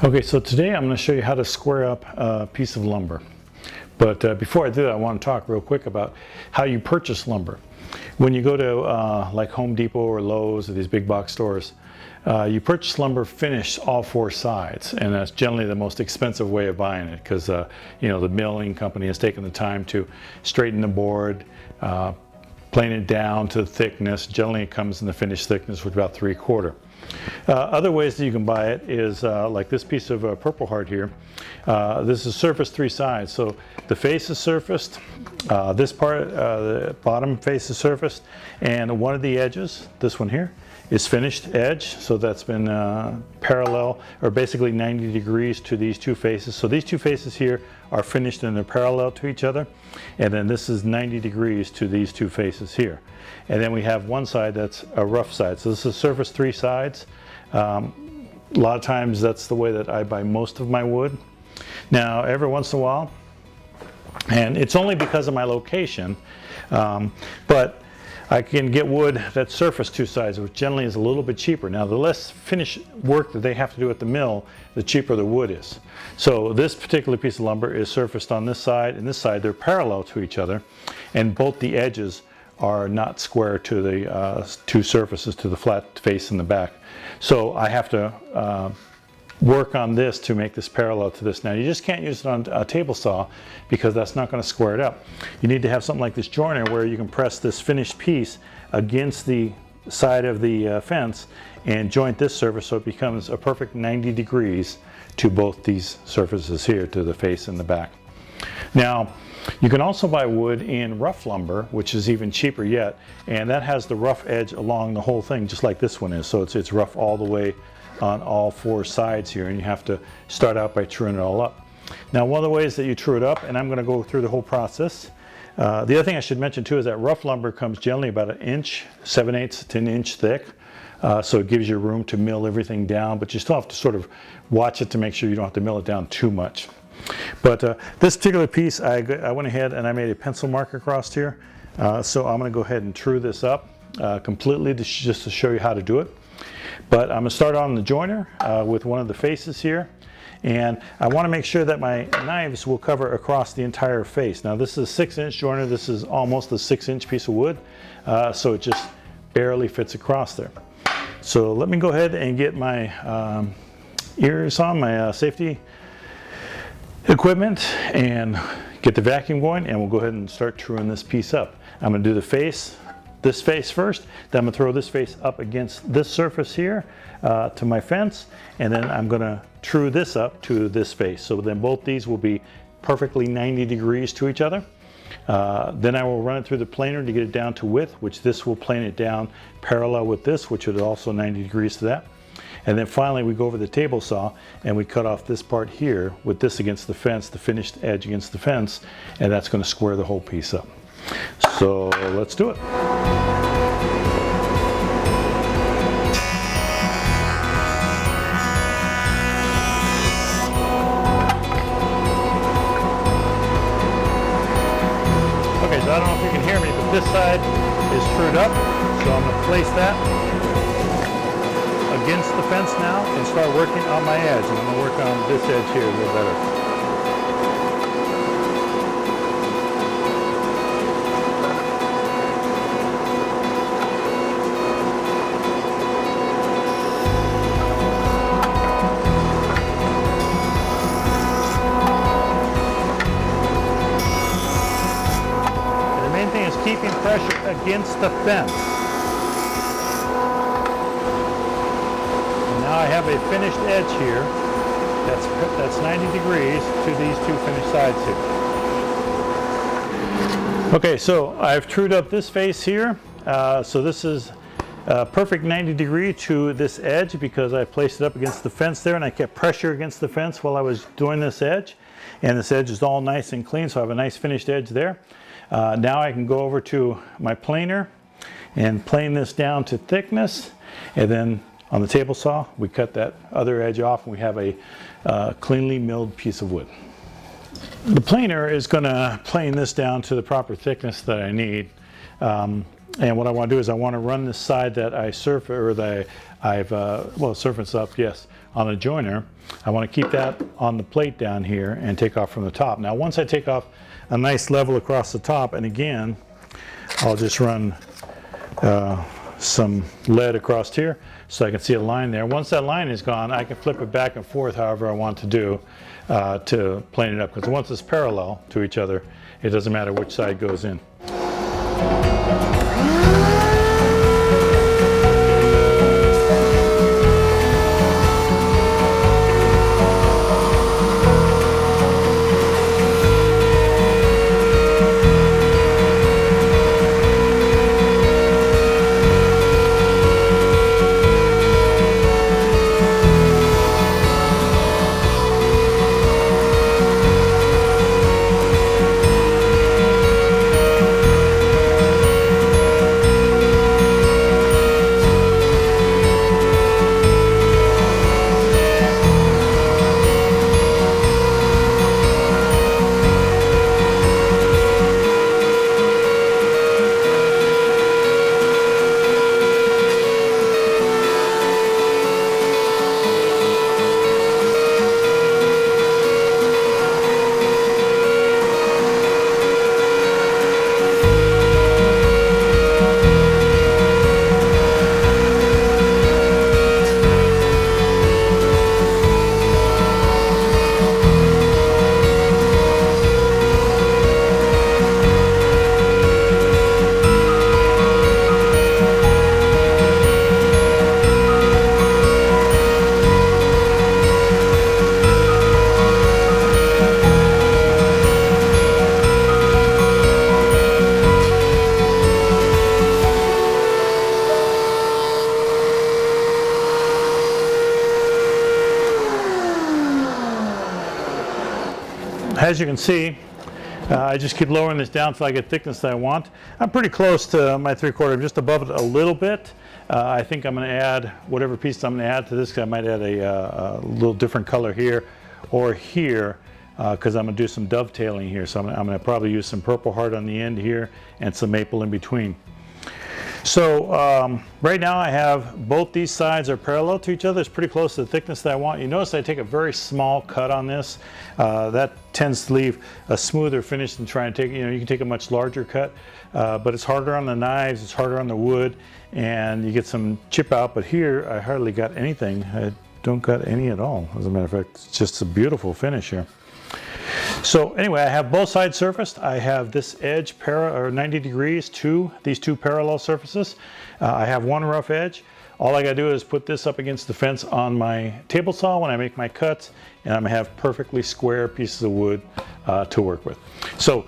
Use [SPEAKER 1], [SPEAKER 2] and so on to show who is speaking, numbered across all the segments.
[SPEAKER 1] Okay, so today I'm going to show you how to square up a piece of lumber. But before I do that, I want to talk real quick about how you purchase lumber. When you go to like Home Depot or Lowe's or these big box stores, you purchase lumber finished all four sides, and that's generally the most expensive way of buying it because you know, the milling company has taken the time to straighten the board, plane it down to thickness. Generally it comes in the finished thickness, which is about 3/4. Other ways that you can buy it is like this piece of Purple Heart here. This is surfaced three sides, so the face is surfaced, this part, the bottom face is surfaced, and one of the edges, this one here, is finished edge, so that's been parallel, or basically 90 degrees to these two faces. So these two faces here are finished and they're parallel to each other, and then this is 90 degrees to these two faces here. And then we have one side that's a rough side. So this is surface three sides. A lot of times that's the way that I buy most of my wood. Now every once in a while, and it's only because of my location, but I can get wood that's surfaced two sides, which generally is a little bit cheaper. Now the less finish work that they have to do at the mill, the cheaper the wood is. So this particular piece of lumber is surfaced on this side and this side. They're parallel to each other, and both the edges are not square to the two surfaces, to the flat face in the back. So I have to work on this to make this parallel to this. Now you just can't use it on a table saw because that's not going to square it up. You need to have something like this joiner where you can press this finished piece against the side of the fence and joint this surface so it becomes a perfect 90 degrees to both these surfaces here, to the face and the back. Now you can also buy wood in rough lumber, which is even cheaper yet, and that has the rough edge along the whole thing, just like this one is. So it's rough all the way on all four sides here, and you have to start out by truing it all up. Now one of the ways that you true it up, and I'm going to go through the whole process. The other thing I should mention too is that rough lumber comes generally about 1 inch, 7/8 to 1 inch thick. So it gives you room to mill everything down, but you still have to sort of watch it to make sure you don't have to mill it down too much. But this particular piece, I went ahead and I made a pencil mark across here. So I'm going to go ahead and true this up completely just to show you how to do it. But I'm going to start on the joiner with one of the faces here. And I want to make sure that my knives will cover across the entire face. Now this is a 6-inch joiner. This is almost a 6-inch piece of wood. So it just barely fits across there. So let me go ahead and get my ears on, my safety equipment, and get the vacuum going, and we'll go ahead and start truing this piece up. I'm going to do the face, this face first, then I'm going to throw this face up against this surface here to my fence, and then I'm going to true this up to this face. So then both these will be perfectly 90 degrees to each other. Then I will run it through the planer to get it down to width, which this will plane it down parallel with this, which is also 90 degrees to that. And then finally we go over the table saw and we cut off this part here with this against the fence, the finished edge against the fence, and that's going to square the whole piece up. So let's do it. Okay, so I don't know if you can hear me, but this side is trued up, so I'm going to place that against the fence now and start working on my edge. And I'm going to work on this edge here a little better. And the main thing is keeping pressure against the fence. Now I have a finished edge here that's 90 degrees to these two finished sides here. Okay, so I've trued up this face here. So this is a perfect 90 degree to this edge because I placed it up against the fence there, and I kept pressure against the fence while I was doing this edge. And this edge is all nice and clean, so I have a nice finished edge there. Now I can go over to my planer and plane this down to thickness, and then on the table saw, we cut that other edge off and we have a cleanly milled piece of wood. The planer is going to plane this down to the proper thickness that I need. And what I want to do is I want to run this side that I surface, or that I've, well, surface up, yes, on a joiner, I want to keep that on the plate down here and take off from the top. Now once I take off a nice level across the top, and again I'll just run some lead across here so I can see a line there. Once that line is gone, I can flip it back and forth however I want to do to plane it up, because once it's parallel to each other, it doesn't matter which side goes in. As you can see, I just keep lowering this down until I get thickness that I want. I'm pretty close to my 3/4. I'm just above it a little bit. I think I'm going to add whatever piece I'm going to add to this. I might add a little different color here or here, because I'm going to do some dovetailing here. So I'm going to probably use some Purple Heart on the end here and some maple in between. So right now I have both these sides are parallel to each other. It's pretty close to the thickness that I want. You notice I take a very small cut on this. That tends to leave a smoother finish than trying to take, you can take a much larger cut, but it's harder on the knives, it's harder on the wood, and you get some chip out. But here I hardly got anything. I don't got any at all. As a matter of fact, it's just a beautiful finish here. So anyway, I have both sides surfaced. I have this edge 90 degrees to these two parallel surfaces. I have one rough edge. All I gotta do is put this up against the fence on my table saw when I make my cuts, and I'm gonna have perfectly square pieces of wood to work with. So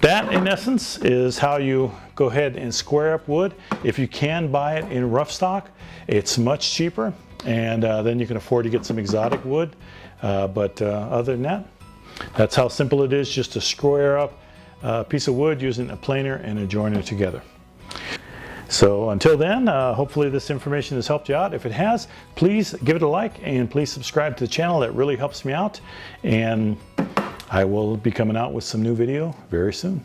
[SPEAKER 1] that in essence is how you go ahead and square up wood. If you can buy it in rough stock, it's much cheaper, and then you can afford to get some exotic wood. But other than that, that's how simple it is, just to square up a piece of wood using a planer and a joiner together. So until then, hopefully this information has helped you out. If it has, please give it a like and please subscribe to the channel. That really helps me out. And I will be coming out with some new video very soon.